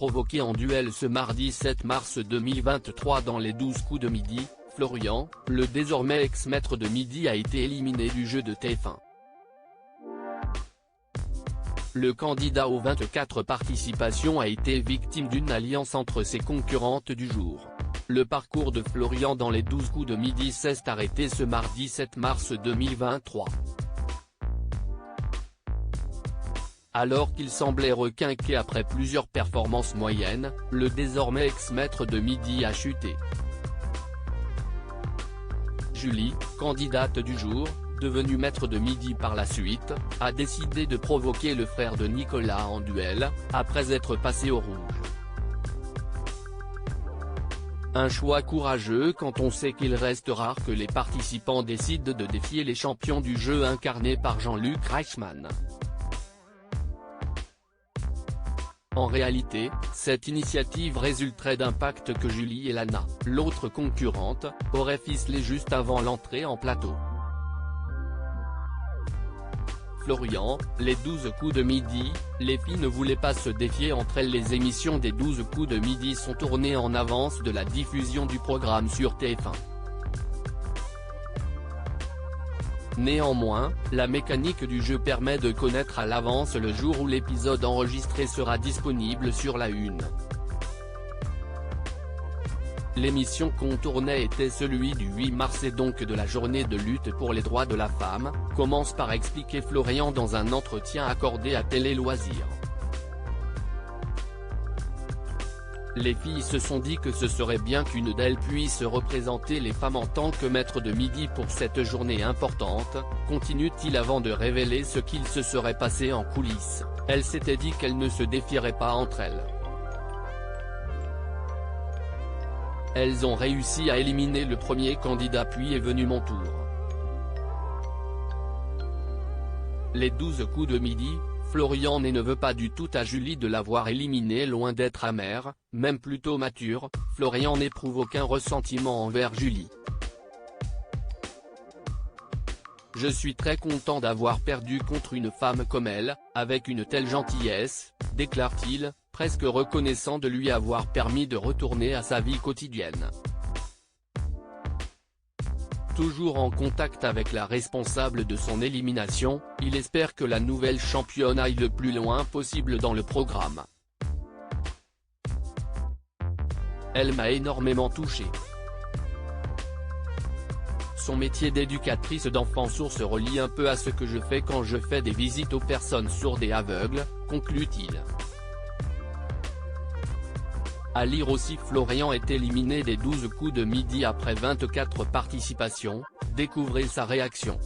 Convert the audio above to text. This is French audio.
provoqué en duel ce mardi 7 mars 2023 dans les 12 coups de midi, Florian, le désormais ex-maître de midi a été éliminé du jeu de TF1. Le candidat aux 24 participations a été victime d'une alliance entre ses concurrentes du jour. Le parcours de Florian dans les 12 coups de midi s'est arrêté ce mardi 7 mars 2023. Alors qu'il semblait requinqué après plusieurs performances moyennes, le désormais ex-maître de midi a chuté. Julie, candidate du jour, devenue maître de midi par la suite, a décidé de provoquer le frère de Nicolas en duel, après être passé au rouge. Un choix courageux quand on sait qu'il reste rare que les participants décident de défier les champions du jeu incarnés par Jean-Luc Reichmann. En réalité, cette initiative résulterait d'un pacte que Julie et Lana, l'autre concurrente, auraient ficelé juste avant l'entrée en plateau. Florian, les 12 coups de midi, les filles ne voulaient pas se défier entre elles. Les émissions des 12 coups de midi sont tournées en avance de la diffusion du programme sur TF1. Néanmoins, la mécanique du jeu permet de connaître à l'avance le jour où l'épisode enregistré sera disponible sur la Une. L'émission qu'on tournait était celui du 8 mars et donc de la journée de lutte pour les droits de la femme, commence par expliquer Florian dans un entretien accordé à Télé Loisirs. Les filles se sont dit que ce serait bien qu'une d'elles puisse représenter les femmes en tant que maître de midi pour cette journée importante, continue-t-il avant de révéler ce qu'il se serait passé en coulisses. Elles s'étaient dit qu'elles ne se défieraient pas entre elles. Elles ont réussi à éliminer le premier candidat puis est venu mon tour. Les 12 coups de midi, Florian ne veut pas du tout à Julie de l'avoir éliminé, loin d'être amer, même plutôt mature, Florian n'éprouve aucun ressentiment envers Julie. Je suis très content d'avoir perdu contre une femme comme elle, avec une telle gentillesse, déclare-t-il, presque reconnaissant de lui avoir permis de retourner à sa vie quotidienne. Toujours en contact avec la responsable de son élimination, il espère que la nouvelle championne aille le plus loin possible dans le programme. Elle m'a énormément touché. Son métier d'éducatrice d'enfants sourds se relie un peu à ce que je fais quand je fais des visites aux personnes sourdes et aveugles, conclut-il. À lire aussi, Florian est éliminé des 12 coups de midi après 24 participations, découvrez sa réaction.